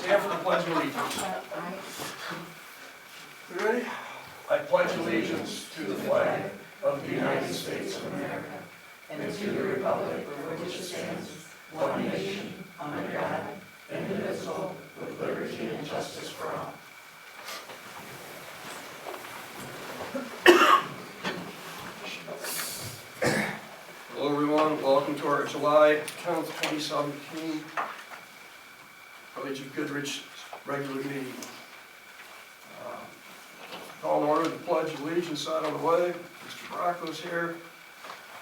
Stand for the Pledge of Allegiance. You ready? I pledge allegiance to the flag of the United States of America and to the republic for which it stands, one nation, under God, indivisible, with liberty and justice for all. Hello everyone, welcome to our July 10th, 2017 Village of Goodrich regular meeting. Call in order the Pledge of Allegiance out of the way. Mr. Bracco's here.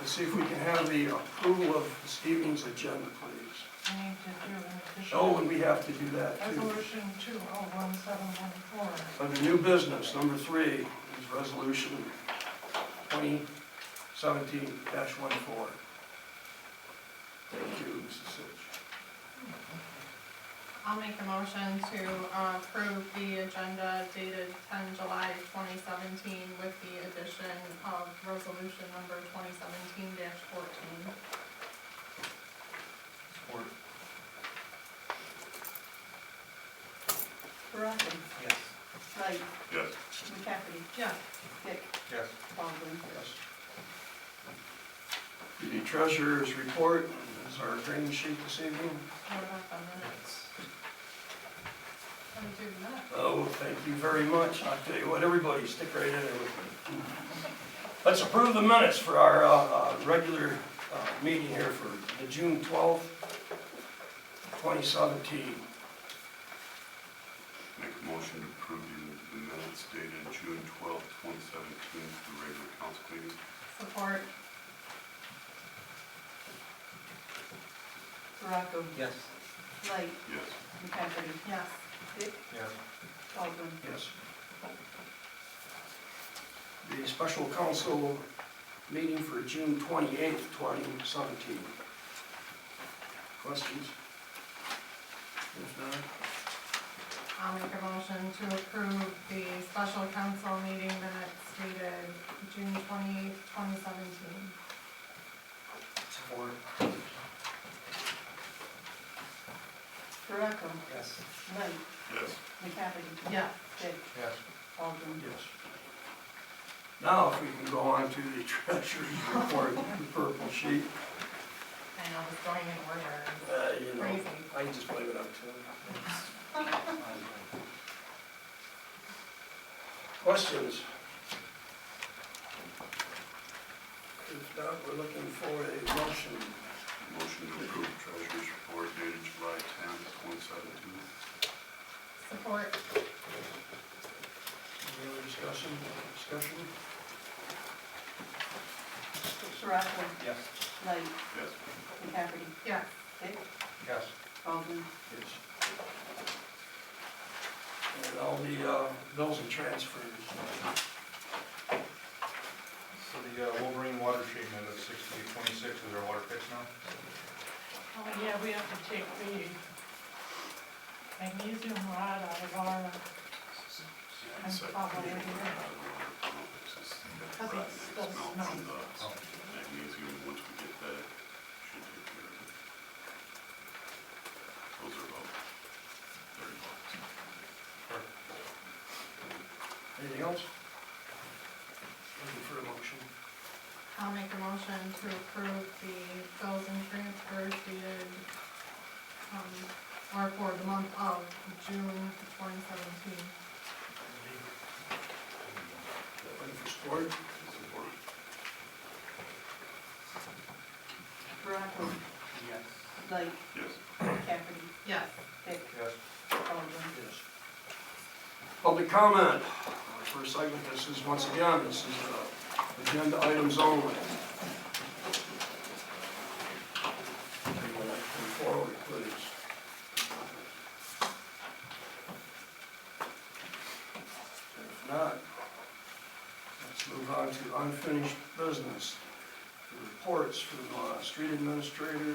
Let's see if we can have the approval of this evening's agenda, please. We need to do an addition. Oh, and we have to do that too. Resolution 201714. Under new business, number 3 is resolution 2017-14. Thank you, Mrs. Sitch. I'll make a motion to approve the agenda dated 10 July 2017 with the addition of resolution number 2017-14. Support. Baraco. Yes. Light. Yes. McCafferty. Yes. Dick. Yes. Baldwin. Yes. The treasurer's report is our drainage sheet this evening. What about the minutes? How do we do the minutes? Oh, thank you very much. I'll tell you what, everybody stick right in there with me. Let's approve the minutes for our regular meeting here for the June 12th, 2017. Make a motion to approve the minutes dated June 12, 2017 for the regular council meeting. Support. Baraco. Yes. Light. Yes. McCafferty. Yes. Dick. Yes. Baldwin. Yes. The special council meeting for June 28th, 2017. Questions? If not, I'll make a motion to approve the special council meeting minutes dated June 28th, 2017. support. Baraco. Yes. Light. Yes. McCafferty. Yes. Dick. Yes. Baldwin. Yes. Now, if we can go on to the treasurer's report, the purple sheet. I know it's going in order. You know, Crazy. I just blame it on Tim. Questions? If not, we're looking for a motion. Motion to approve treasurer's report dated July 10, 2017. Support. Any other discussion? Baraco. Yes. Light. Yes. McCafferty. Yes. Dick. Yes. Baldwin. Yes. And all the bills and transfers. So the Wolverine water treatment of 6826 is our water fix now? Oh, yeah, we have to take the magnesium rod out of our, I'm probably here. Because it still smells. Magnesium, once we get that, should take care of it. Those are about $30. Anything else? Looking for a motion. I'll make a motion to approve the bills and transfers dated, or for the month of June 2017. Looking for support. Support. Baraco. Yes. Light. Yes. McCafferty. Yes. Dick. Yes. Baldwin. Yes. Public comment. First segment, this is once again, this is agenda items only. Anyone like to come forward, please? If not, let's move on to unfinished business. The reports from street administrator.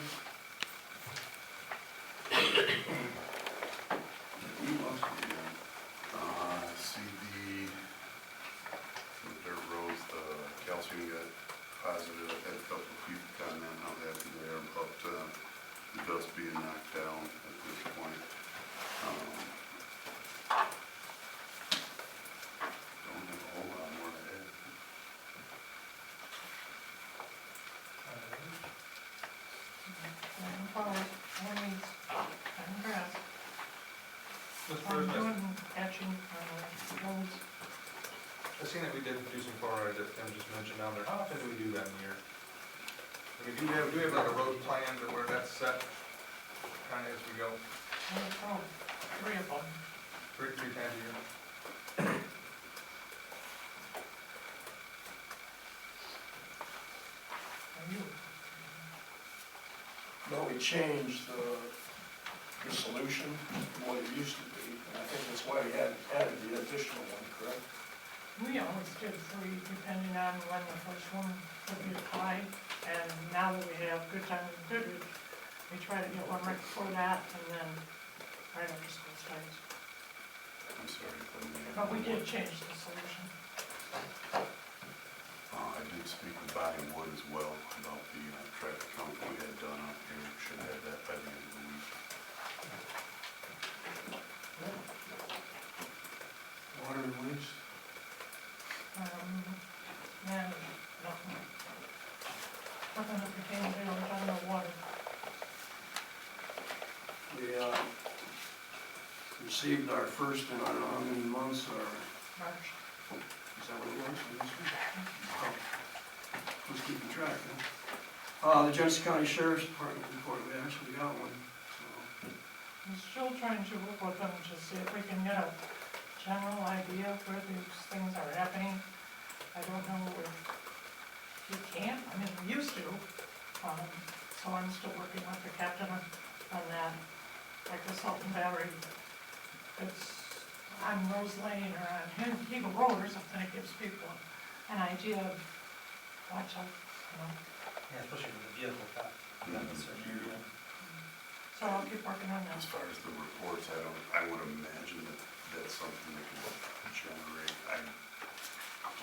See the dirt roads, the calcium got positive. I had a couple of people comment how happy they are about the dust being knocked down at this point. I'm doing patching on the roads. I seen that we did do some chloride that Tim just mentioned down there. How often do we do that in a year? I mean, do we have like a road plan to where that's set kind of as we go? Oh, 3 of them. Three times a year? Are you? No, we changed the solution from what it used to be, and I think that's why we added the additional one, correct? We always did 3, depending on when the first one would be applied. And now that we have Good Time and Goodrich, we try to get one right before that, and then right after school starts. I'm sorry if I may have. But we did change the solution. I did speak with Body Wood as well about the traffic count we had done up here. Should have that by the end of the week. Water and waste. And nothing that became available, we're talking about water. We received our first in I don't know how many months, or March. is that what it was? Oh, who's keeping track, huh? The Genesee County Sheriff's Department report, we actually got one, so. I'm still trying to work with them to see if we can get a general idea of where these things are happening. I don't know if we can, I mean, we used to, so I'm still working with the captain on that. Like the Sultan Battery, it's on Rose Lane or on Eagle Road or something, it gives people an idea of watch out, you know. Yeah, especially with the vehicle cop, not in a certain area. So I'll keep working on that. As far as the reports, I would imagine that that's something that can generate, I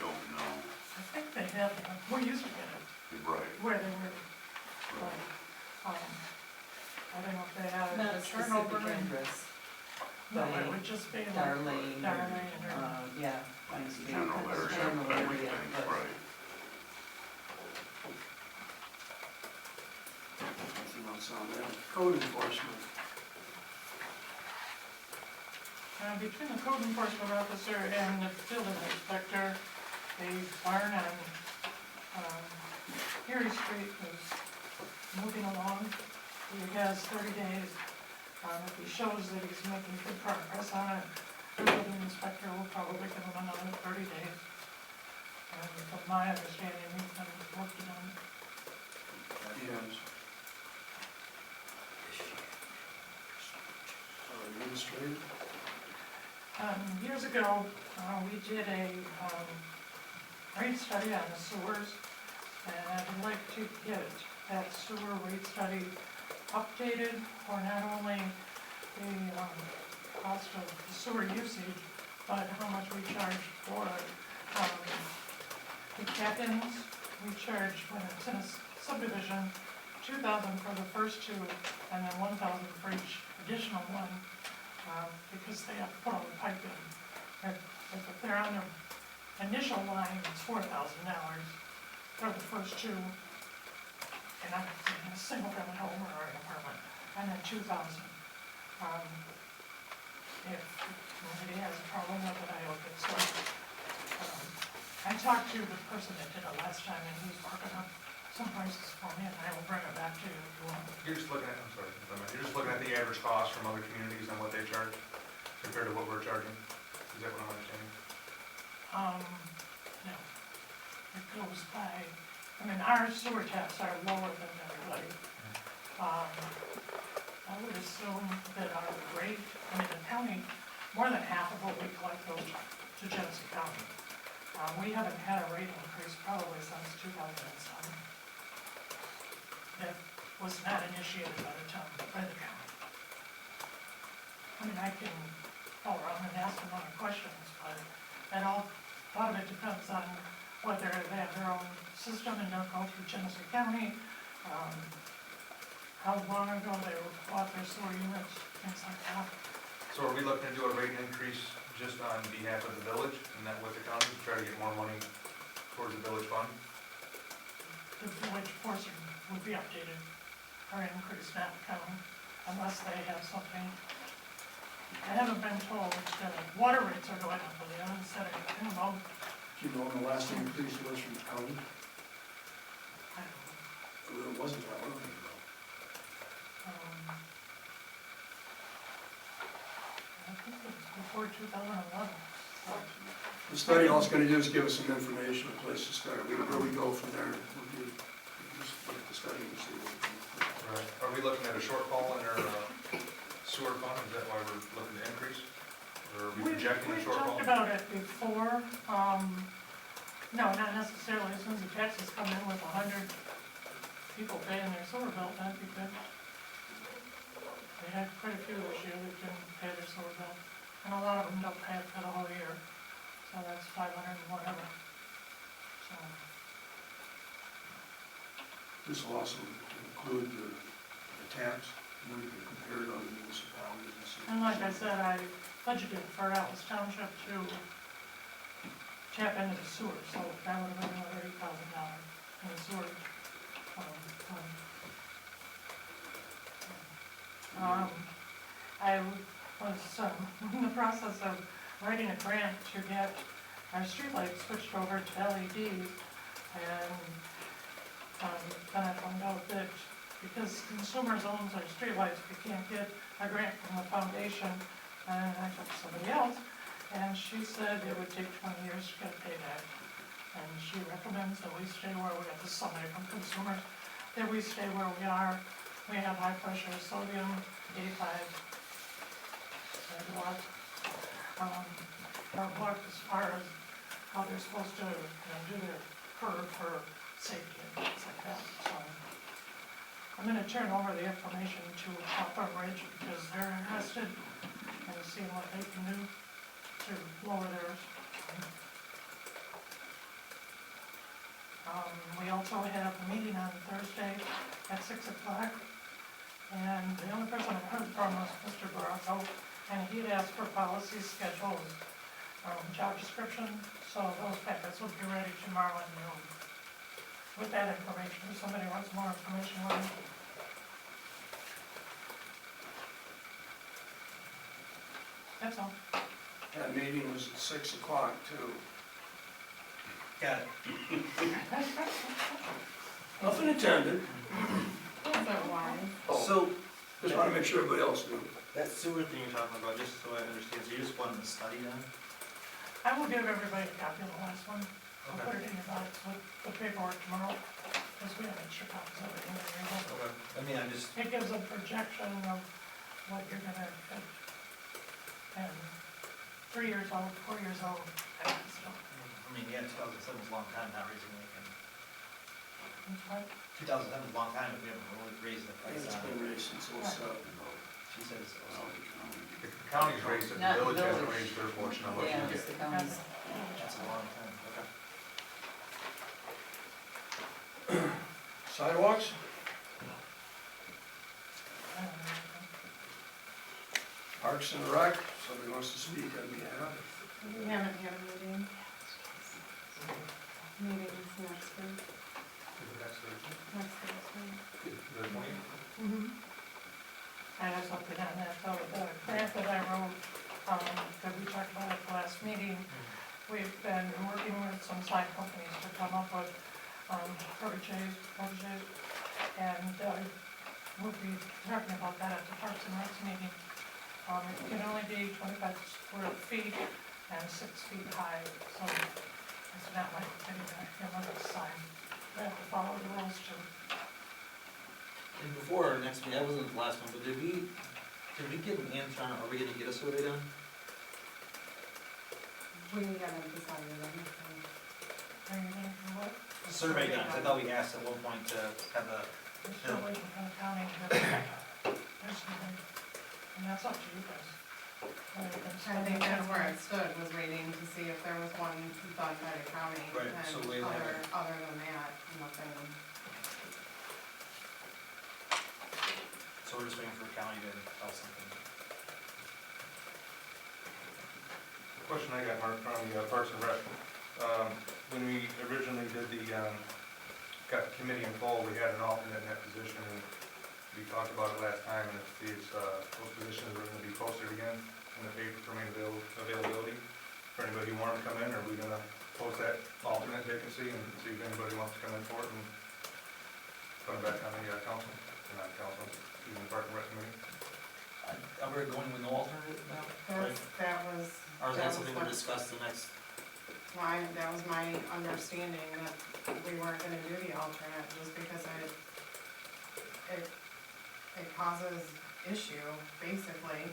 don't know. I think they have, we used to get it, Right. where they were, Right. I don't know if they have Not a a turnover. specific address. No, it Like would just be like Darlene, Darlene or, yeah, Pine Street. General area, General area, everything, but right. Nothing else on that. Code enforcement. between the code enforcement officer and the building inspector, the barn on, Erie Street is moving along. He has 30 days. If he shows that he's making good progress on it, the building inspector will probably give him another 30 days. And from my understanding, he's been working on it. Yes. Administrative. Years ago, we did a rate study on the sewers, and I'd like to get that sewer rate study updated for not only the cost of the sewer usage, but how much we charge for the cap-ins. We charge, when it's in a subdivision, $2,000 for the first 2, and then $1,000 for each additional one, because they have to put all the pipe in. If they're on their initial line, it's $4,000 for the first 2, and I'm in a single family home or an apartment, and then $2,000. If nobody has a problem with it, I hope it's so. I talked to the person that did it last time, and he's working up some prices for me, and I will bring it back to you if you want. You're just looking at, I'm sorry, you're just looking at the average cost from other communities and what they charge compared to what we're charging? Is that what I'm understanding? No. It goes by, I mean, our sewer taps are lower than everybody. I would assume that our rate, I mean, the county, more than half of what we collect goes to Genesee County. We haven't had a rate increase probably since 2007. That was not initiated by the town, by the county. I mean, I can go around and ask them other questions, but a lot of it depends on whether they have their own system and don't go through Genesee County, how long ago they bought their sewer units, things like that. So are we looking to do a rate increase just on behalf of the village and not with the county to try to get more money towards the village fund? The village portion would be updated or increased, not the county, unless they have something. I haven't been told that water rates are going up, but they haven't said anything about, Do you know when the last increase was from the county? I don't know. Well, it wasn't that long ago. I think it was before 2011. The study, all it's gonna do is give us some information, a place to start, where we go from there, we'll do, just look at the study and see what we can. Right. Are we looking at a shortfall in our sewer fund? Is that why we're looking to increase? Or are we projecting a We've shortfall? talked about it before, no, not necessarily, as soon as the taxes come in with 100 people paying their sewer bill, that'd be good. We had quite a few this year that didn't pay their sewer bill, and a lot of them don't pay it for the whole year, so that's 500 and whatever. So, This will also include the tax, and then we can compare it to other municipalities and see. and like I said, I budgeted for Alice Township to tap into the sewer, so that would have been another $8,000 in the sewer fund. I was in the process of writing a grant to get our streetlights switched over to LEDs, and then I found out that because consumers owns our streetlights, we can't get a grant from the foundation, and I took somebody else, and she said it would take 20 years to get paid back. And she recommends that we stay where we are, this is somebody from consumers, that we stay where we are. We have high pressure sodium, 85 megawatts. Our block as far as how they're supposed to do their curve for safety and things like that. So I'm gonna turn over the information to Upper Ridge because they're interested in seeing what they can do to lower theirs. We also have a meeting on Thursday at 6 o'clock, and the only person I heard from was Mr. Baracco, and he'd asked for policy schedules, job description, so those packets will be ready tomorrow at noon. With that information, if somebody wants more information on it. That's all. That meeting was at 6 o'clock too. Got it. Nothing attended. So, Just wanna make sure everybody else knew. that sewer thing you're talking about, just so I understand, so you just wanted the study done? I will give everybody a copy of the last one. I'll Okay. put it in your box with the paperwork tomorrow, because we have extra copies of it in there. Okay. I mean, I'm just, It gives a projection of what you're gonna get. And 3 years old, 4 years old, that kind of stuff. I mean, yeah, 2007 was a long time, not raising anything. That's what, 2007 was a long time, but we haven't really raised the price It's on been it. raised since '07. She said it's, If the county's raised it, the Not the village hasn't village. raised their portion of what Yeah, you it's get. the county's. that's a long time, okay. Sidewalks? I don't know. Parks and Rec, somebody wants to speak on behalf. We haven't had a meeting. Meeting's next week, Is it next Thursday? next Thursday. The 20th? I have something on that, though, the grant that I wrote, that we talked about at the last meeting, we've been working with some side companies to come up with, proteges, and, we'll be talking about that at the Parks and Recs meeting. It can only be 25 square feet and 6 feet high, so it's not like another sign. We have to follow the rules too. And before our next meeting, that wasn't the last one, but did we get an answer on, are we gonna get a survey done? We haven't decided anything. Are you gonna do what? Survey done, 'cause I thought we asked at one point to have the, We're still waiting for the county to get there's something, and that's up to you guys. I think that's where it stood, was waiting to see if there was one done by the county. Right, so we have And it. other than that, nothing. so we're just waiting for the county to tell something. The question I got, Mark, from the Parks and Rec, when we originally did got the committee involved, we had an alternate in that position, and we talked about it last time, and if those positions are gonna be posted again in the paper for main availability, for anybody who wanted to come in, or are we gonna post that alternate vacancy and see if anybody wants to come in for it and put it back on the council, or not council, even the park and rec committee? Are we going with no alternate now? That was. Or is that something we'll what- discuss the next? Why, that was my understanding, that we weren't gonna do the alternate, just because it causes issue, basically.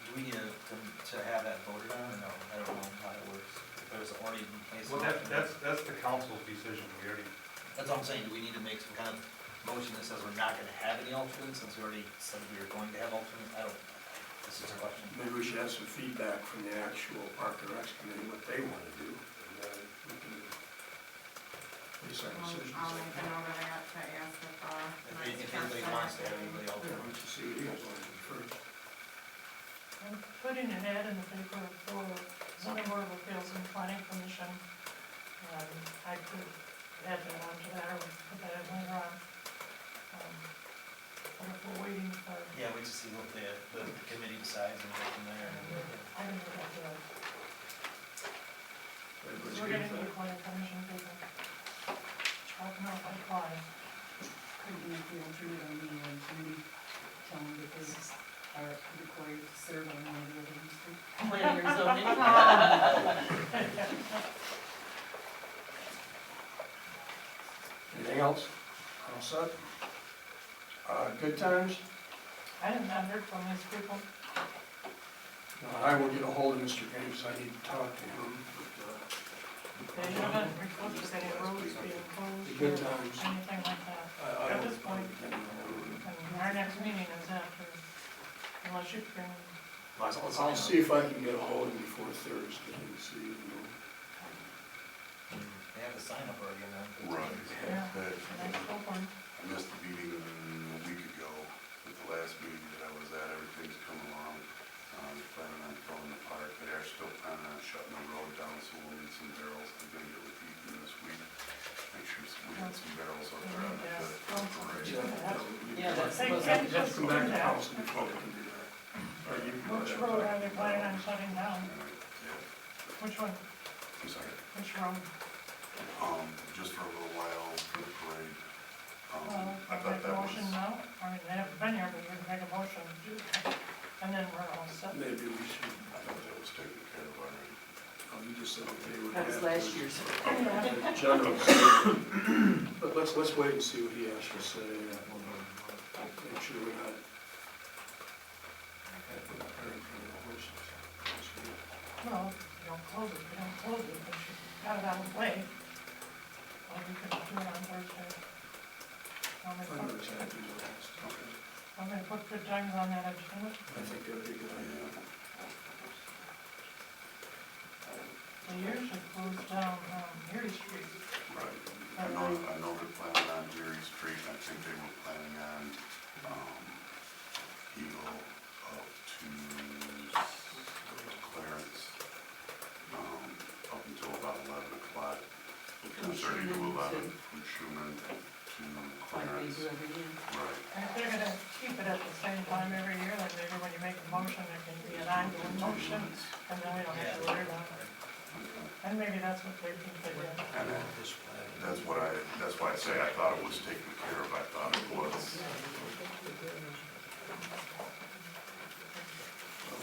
Do we need to have that voted on, or no? I don't know how it works. If there's already in place. Well, that's the council's decision, we already, That's what I'm saying, do we need to make some kind of motion that says we're not gonna have any alternates, since we already said we were going to have alternates? I don't, this is a question. Maybe we should have some feedback from the actual Park and Rec committee, what they wanna do, and then we can base our decisions. I'll make a note of that to ask If anybody wants to have anybody Yeah, alternate. why don't you see what you guys wanna do first? I'm putting an ad in the paper for zoning board of appeals and planning commission, and I could add that onto that, or put that in later on. But if we're waiting for, Yeah, we just see what the committee decides and go from there. I don't know what to do. Everybody's We're good getting with to the planning commission paper. Talking about like flies. Couldn't make the alternate on the committee, tell them that they are required to serve on one of the other districts. Planning or zoning. Anything else? All set? Good times? I haven't heard from these people. I will get a hold of Mr. Gaines, I need to talk to him, but, They haven't requested any roads being closed the good or times. anything like that. I At don't- this point. And our next meeting is after, unless you can, I'll see if I can get a hold of him before Thursday and see, you know. They have to sign up already, then. Right. yeah, That- next go for it. I missed the meeting a week ago, with the last meeting that I was at, everything's coming along. Planning on filling the park, but they're still planning on shutting the road down, so we'll need some barrels. They're gonna get with Ethan this week, make sure we get some barrels out there on Yeah. the parade. Yeah, that's They supposed can't to Have just to come do back to that. council before they can do that. Or you can go Which ahead. road are they planning on shutting down? Yeah, Which one? I'm sorry. Which road? Just for a little while for the parade. Well, I I'll thought make a that was, motion now. I mean, they haven't been here, but we can make a motion to do that. And then we're all set. Maybe we should, I thought that was taken care of already. you just said okay with That was last year's. General, but let's wait and see what he has to say. Make sure we got. Well, you don't close it, you don't close it, but you got it out of the way. Well, we can do it on Thursday. I'm I know gonna exactly what it is. Okay. put good times on that agenda. I think that'd be a good idea. The year should close down, Erie Street. Right. I know they're planning on Geary Street, and I think they were planning on, Eagle up to Clarence, up until about 11 o'clock. From 10:30 to Schuman 11, to- from Schuman to Like they Clarence. do every year. Right. And if they're gonna keep it at the same time every year, then maybe when you make a motion, it can be an ongoing motion, and then we don't have to worry about it. Okay. And maybe that's what they think they did. And that's why I say I thought it was taken care of, I thought it was.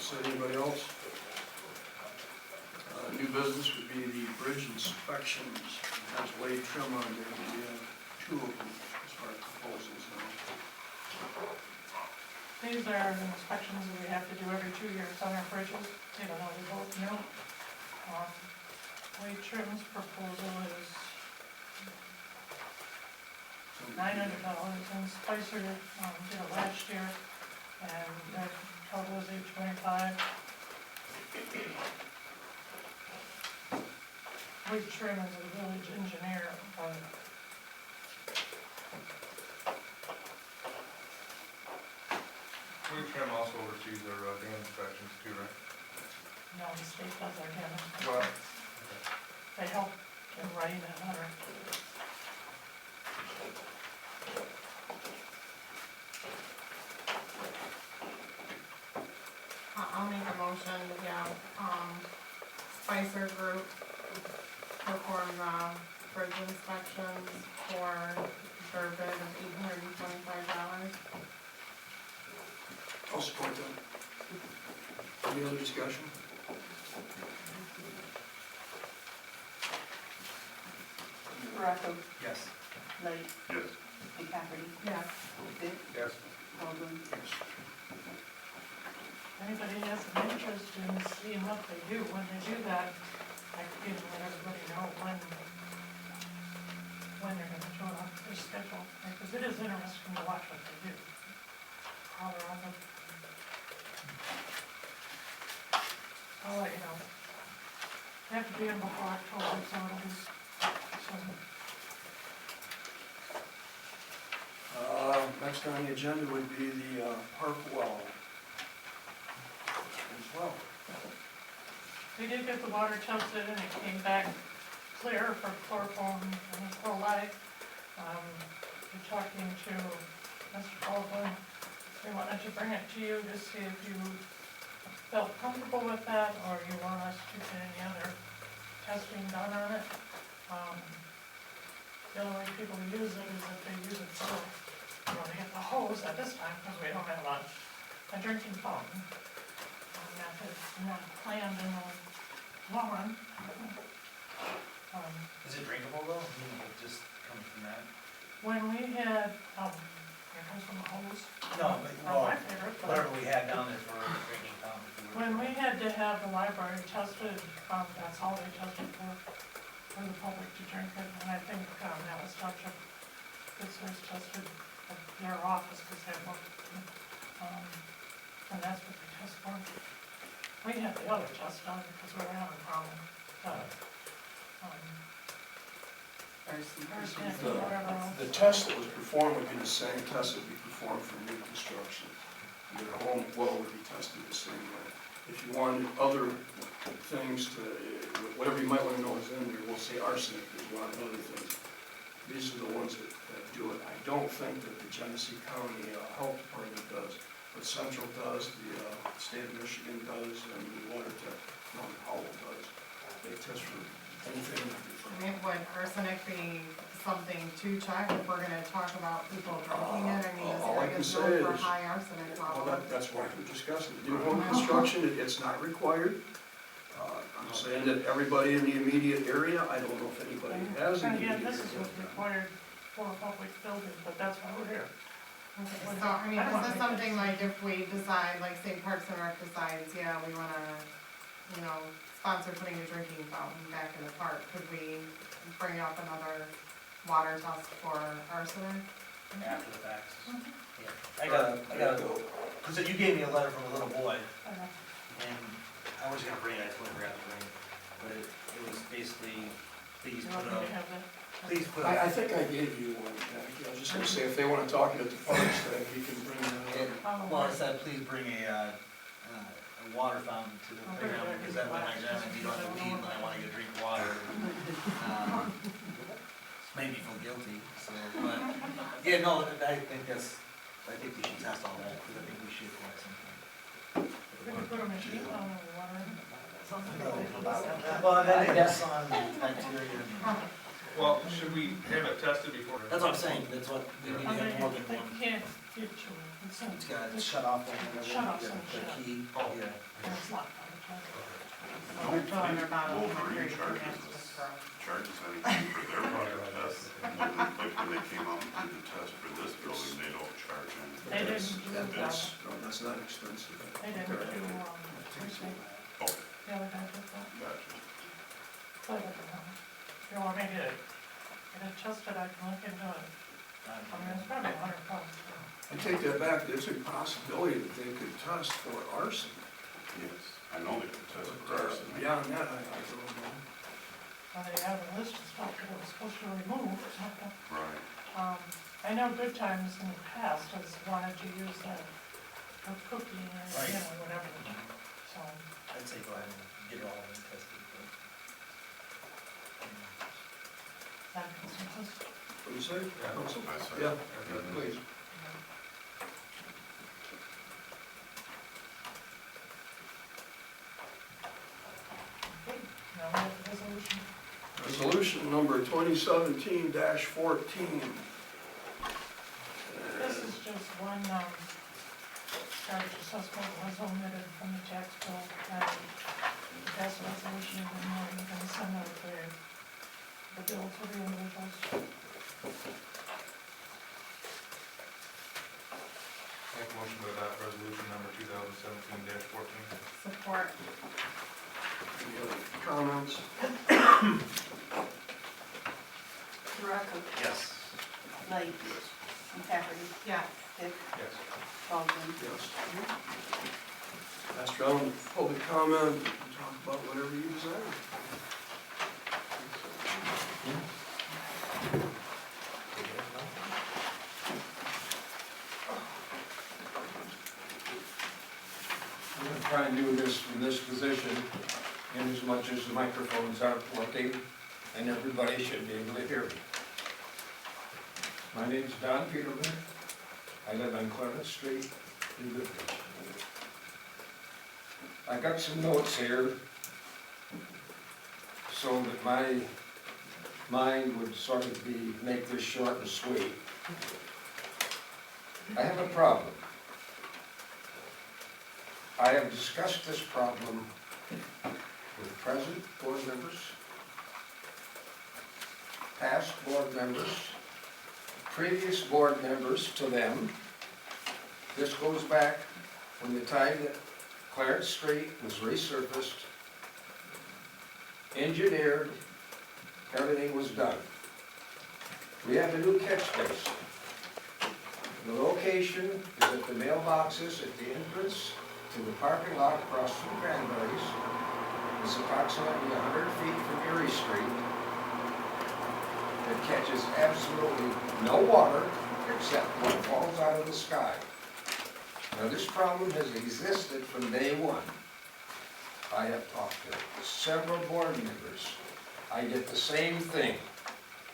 So anybody else? New business would be the bridge inspections. Has Wade Trim on there, we have two of them as far as proposals now. These are the inspections that we have to do every 2 years on our bridges, even though we both know. Wade Trim's proposal is $900, and Spicer, did it last year, and their total is $825. Wade Trim is a village engineer, but We trim also oversees our dam inspections too, right? no, the state does our damage. Well, They help in writing that letter. I'll make a motion to have, Spicer Group perform, bridge inspections for their bid of $825. I'll support that. Any other discussion? Baraco, Yes. Light, Yes. McCafferty, Yes. Dick, Yes. Baldwin. Yes. If anybody has an interest in seeing what they do, when they do that, I can let everybody know when they're gonna show up, their schedule, because it is interesting to watch what they do. How they're on the. I'll let you know. They have to be in before October, so it'll be, so. Next on the agenda would be the park well. As well. We did get the water tested and it came back clear for chloroform and chloride. We're talking to Mr. Baldwin, we wanted to bring it to you to see if you felt comfortable with that or you want us to get any other testing done on it. The only way people use it is if they use it for, they get the hose at this time because we don't have a drinking fountain. That's not planned in the long run. Is it drinkable though? I mean, it just comes from that? When we had, here comes from the hose. No, but, Not my favorite, but whatever we had down there for drinking fountain. when we had to have the library tested, that's all they tested for the public to drink it. And I think, that was Dr. Fitzger's tested at their office because they worked, and that's what they test for. We had the other test done because we were having a problem. Arsenic or whatever else. The test that was performed would be the same test that would be performed for new construction. Your home well would be tested the same way. If you wanted other things to, whatever you might want to know is in there, we'll say arsenic, there's a lot of other things. These are the ones that do it. I don't think that the Genesee County Health Department does, but Central does, the state of Michigan does, and the water tech, Mount Howell does. They test for anything and everything. Would arsenic be something to check if we're gonna talk about people drinking it? I mean, this All I area can is say known for is- high arsenic Well, levels. that's why we're discussing it. New home construction, it's not required. I'm saying that everybody in the immediate area, I don't know if anybody has And any. again, this is what's required for a public building, but that's why we're here. So, I mean, is this something like if we decide, like say Parks and Rec decides, yeah, we wanna, sponsor putting a drinking fountain back in the park, could we bring up another water test for arsenic? After the facts. Yeah. I got cause you gave me a letter from a little boy, and I was gonna bring it, I totally forgot to bring it. But it was basically, please You put want me to a, have that? please put I a, think I gave you one, Jackie. I was just gonna say, if they wanna talk it at the parks, then he can bring that up. well, I said, please bring a water fountain to the playground, because then when I grab it, you don't have to leave, and I wanna get a drink of water. Made me feel guilty, so, but, yeah, no, I think we should test all that, because I think we should collect something. We could put a machine on the water. Something like that. Well, then I guess on bacteria. Well, should we have it tested before? That's what I'm saying, that's what, we need to have more than They one. can't get to it. It's got a shut off thing, and Shut off the some shit. key, Oh. yeah. And it's locked all the time. Filling their bottle of Wolverine mercury charges against us, this girl. charges anything for their water test. Like when they came out and did the test for this building, they don't charge anything. They didn't do That's not expensive. They didn't do, Thursday. Oh, The other guy did that. gotcha. But I don't know. If you want me to get it tested, I can look into it. I mean, it's probably $100. I take that back, there's a possibility that they could test for arson. Yes, I know they can test for But arsenic. beyond that, I don't know. They have a list of stuff that it was supposed to remove. Right. I know Good Times in the past has wanted to use that for cooking or, whatever. So, I'd say go ahead and get it all of them tested. that consensus. What do you say? Yeah. Council? I say. Yeah, please. Now we have the resolution. Resolution number 2017-14. This is just one, charge assessment was omitted from the tax bill, and pass a resolution, and then we're gonna send out the bill to the individuals. Make a motion to adopt resolution number 2017-14. Support. Any other comments? Baraco, Yes. Light, McCafferty, Yes. Dick, Yes. Baldwin. Yes. Last round of public comment, talk about whatever you desire. I'm gonna try and do this from this position, in as much as the microphones aren't working, and everybody should be able to hear me. My name's Don Peterman. I live on Clarence Street in Goodrich. I got some notes here, so that my mind would sort of make this short and sweet. I have a problem. I have discussed this problem with present board members, past board members, previous board members to them. This goes back from the time that Clarence Street was resurfaced, engineered, everything was done. We have a new catch basin. The location is at the mailboxes at the entrance to the parking lot across from Cranberries. It's approximately 100 feet from Erie Street. It catches absolutely no water except what falls out of the sky. Now, this problem has existed from day one. I have talked to several board members. I get the same thing.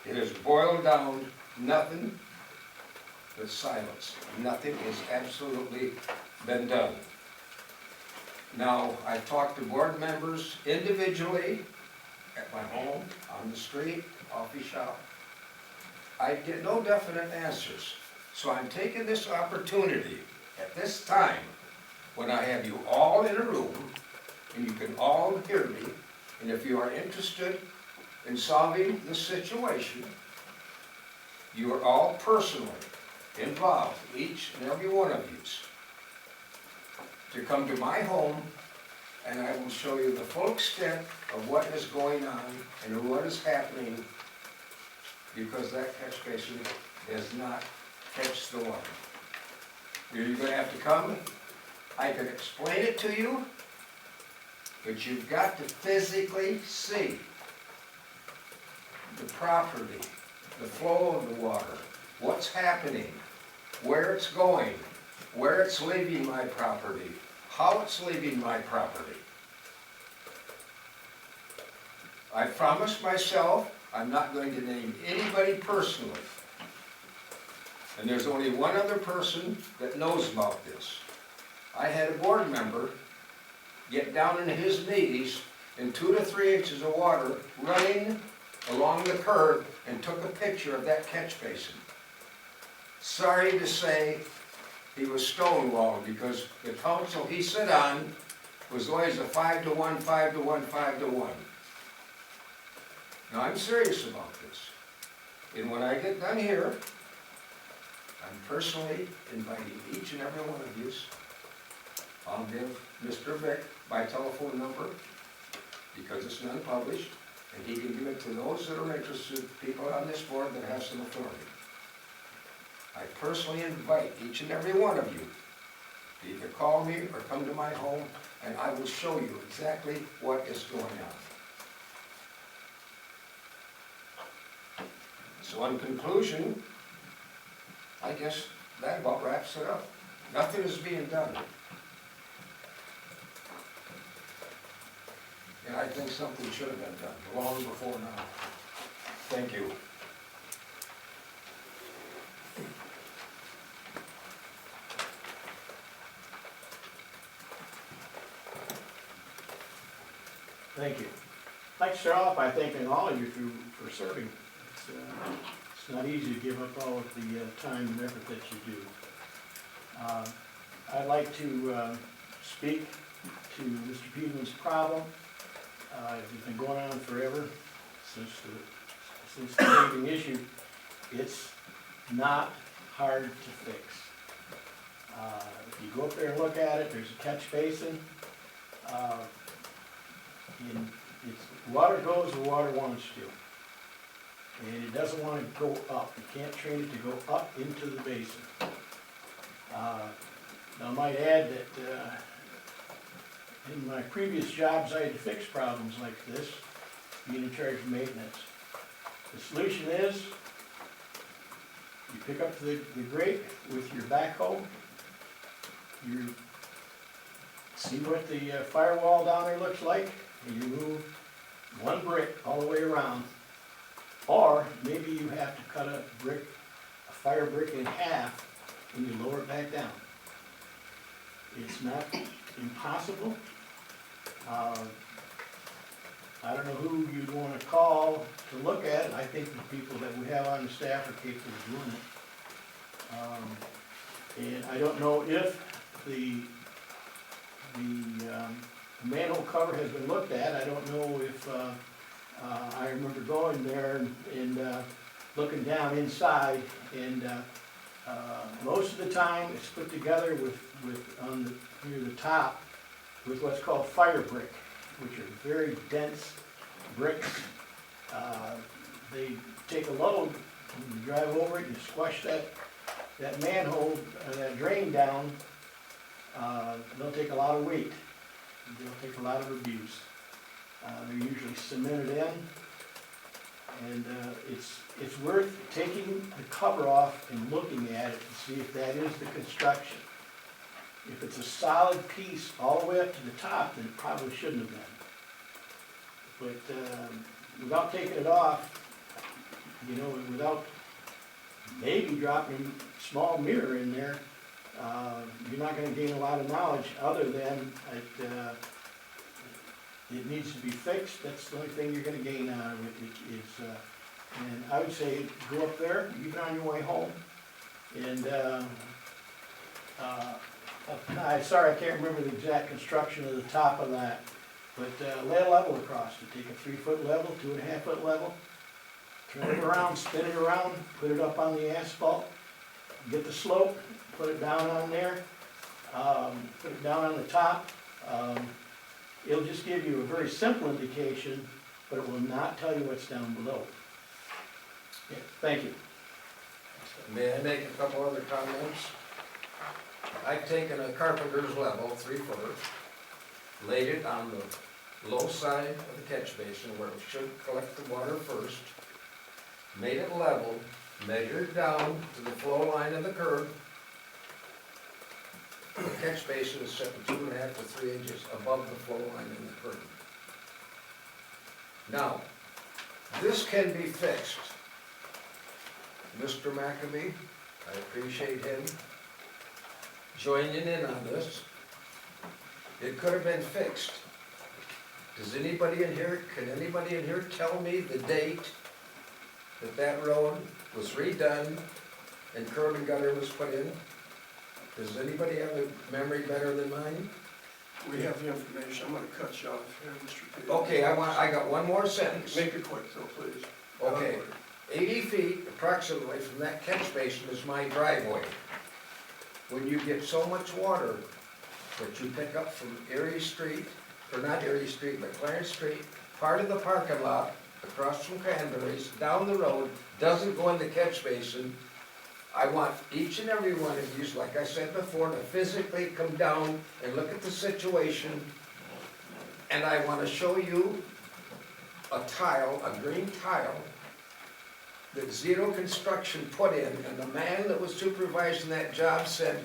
It has boiled down nothing but silence. Nothing has absolutely been done. Now, I've talked to board members individually, at my home, on the street, coffee shop. I get no definite answers. So I'm taking this opportunity at this time, when I have you all in a room, and you can all hear me, and if you are interested in solving the situation, you are all personally involved, each and every one of you, to come to my home, and I will show you the full extent of what is going on and what is happening, because that catch basin does not catch the water. You're going to have to come. I can explain it to you, but you've got to physically see the property, the flow of the water, what's happening, where it's going, where it's leaving my property, how it's leaving my property. I promised myself I'm not going to name anybody personally. And there's only one other person that knows about this. I had a board member get down in his knees in 2 to 3 inches of water running along the curb and took a picture of that catch basin. Sorry to say, he was stonewalled because the council he sat on was always a 5-to-1, 5-to-1, 5-to-1. Now, I'm serious about this. And when I get done here, I'm personally inviting each and every one of you. I'll give Mr. Vick my telephone number because it's not published, and he can give it to those that are interested, people on this board that have some authority. I personally invite each and every one of you to either call me or come to my home, and I will show you exactly what is going on. So in conclusion, I guess that about wraps it up. Nothing is being done. And I think something should have been done long before now. Thank you. Thank you. I'd like to start off by thanking all of you for serving. It's not easy to give up all of the time and effort that you do. I'd like to speak to Mr. Peterman's problem. It's been going on forever, since the paving issue. It's not hard to fix. If you go up there and look at it, there's a catch basin. And water goes where water wants to. And it doesn't want to go up. You can't train it to go up into the basin. Now I might add that in my previous jobs I had to fix problems like this, being in charge of maintenance. The solution is, you pick up the grate with your backhoe, you see what the firewall down there looks like, and you move one brick all the way around. Or maybe you have to cut a fire brick in half, and you lower it back down. It's not impossible. I don't know who you'd want to call to look at it. I think the people that we have on the staff are capable of doing it. And I don't know if the manhole cover has been looked at. I don't know if, I remember going there and looking down inside, and most of the time it's put together near the top with what's called fire brick, which are very dense bricks. They take a load, and you drive over it, and you squash that manhole, that drain down. They'll take a lot of weight. They'll take a lot of abuse. They're usually cemented in, and it's worth taking the cover off and looking at it to see if that is the construction. If it's a solid piece all the way up to the top, then it probably shouldn't have been. But without taking it off, without maybe dropping a small mirror in there, you're not going to gain a lot of knowledge other than it needs to be fixed. That's the only thing you're going to gain out of it. And I would say go up there, even on your way home, and sorry, I can't remember the exact construction of the top of that, but lay a level across it. Take a 3-foot level, 2.5-foot level, turn it around, spin it around, put it up on the asphalt, get the slope, put it down on there, put it down on the top. It'll just give you a very simple indication, but it will not tell you what's down below. Yeah, thank you. May I make a couple other comments? I've taken a carpenter's level, 3-footer, laid it on the low side of the catch basin where it should collect the water first, made it level, measured down to the flow line of the curb. The catch basin is set to 2.5 to 3 inches above the flow line in the curb. Now, this can be fixed. Mr. McAbee, I appreciate him joining in on this. It could have been fixed. Can anybody in here tell me the date that road was redone and curb and gutter was put in? Does anybody have a memory better than mine? We have the information. I'm gonna cut you off here, Mr. Peters. Okay, I got one more sentence. Make it quick though, please. Okay, 80 feet approximately from that catch basin is my driveway. When you get so much water that you pick up from Erie Street, or not Erie Street, but Clarence Street, part of the parking lot, across from Cranberries, down the road, doesn't go in the catch basin. I want each and every one of you, like I said before, to physically come down and look at the situation. And I want to show you a tile, a green tile, that Zero Construction put in, and the man that was supervising that job said,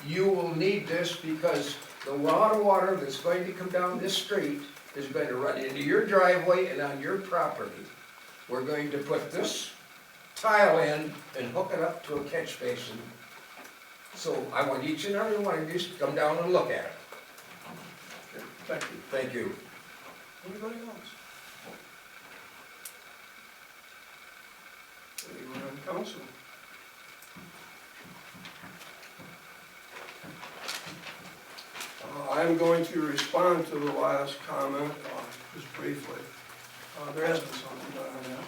you will need this because the water that's going to come down this street is going to run into your driveway and on your property. We're going to put this tile in and hook it up to a catch basin. So I want each and every one of you to come down and look at it. Okay, thank you. Thank you. Anybody else? Anyone on council? I'm going to respond to the last comment, just briefly. There has been something done on that.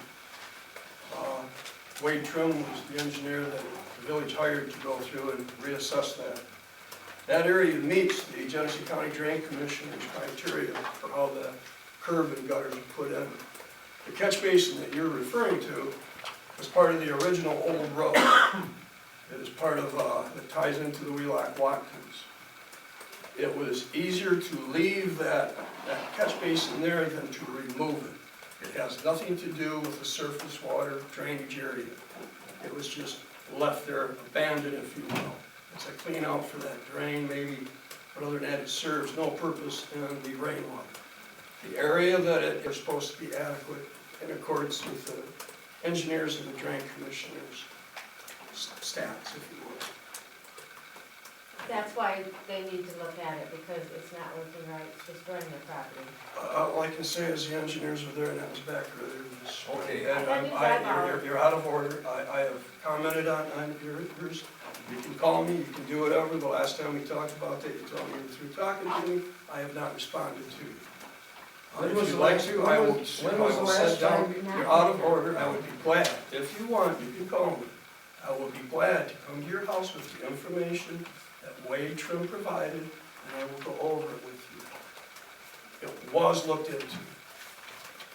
Wade Trim was the engineer that the village hired to go through and reassess that. That area meets the Genesee County Drain Commissioner's criteria for how the curb and gutters are put in. The catch basin that you're referring to is part of the original old road. It is part of, that ties into the Wheelock-Watkins. It was easier to leave that catch basin there than to remove it. It has nothing to do with the surface water drainage area. It was just left there, abandoned, if you will. It's a clean out for that drain maybe, but other than that, it serves no purpose in the rainwater. The area that it is supposed to be adequate in accordance with the engineers and the drain commissioners' stats, if you will. That's why they need to look at it, because it's not working right, it's destroying their property. All I can say is the engineers were there, and that was back earlier this spring. Okay. And you're out of order. I have commented on yours. You can call me, you can do whatever. The last time we talked about that, you told me you were through talking to me. I have not responded to you. When was If the you'd like last- to, I will when was the last sit down. time? You're out of order. I would be glad. If you want, you can call me. I will be glad to come to your house with the information that Wade Trim provided, and I will go over it with you. It was looked into.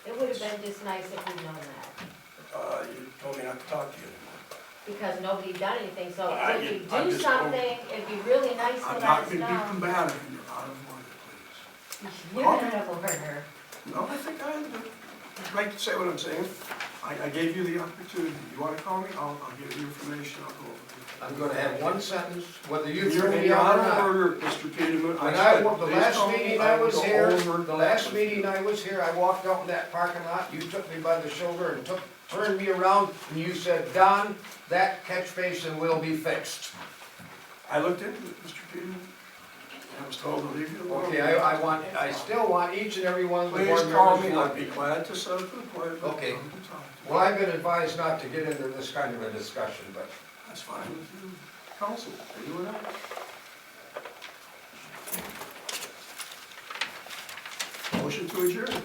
It would have been just nice if we'd known that, You told me not to talk to you anymore. because nobody done anything, so I- if you I'm do just something, it'd be really nice to I'm let not us going to be know. combative, and you're out of order, please. You're not a learner. No, I think I'd like to say what I'm saying. I gave you the opportunity. You want to call me? I'll give you information. I'll go over it. I'm gonna have one sentence, whether you throw You're me out out or of not. order, Mr. Peterman. When said, the please last call me. meeting I I will was go here, over the last that. meeting I was here, I walked out in that parking lot, you took me by the shoulder and turned me around, and you said, Don, that catch basin will be fixed. I looked into it, Mr. Peterman. I was told to leave you alone. Okay, I still want each and every one of the board Please call members me. I'd to. be glad to set up an appointment. Okay. Come and talk to me. Well, I've been advised not to get into this kind of a discussion, but That's fine with you. Council, anyone else? Motion to adjourn.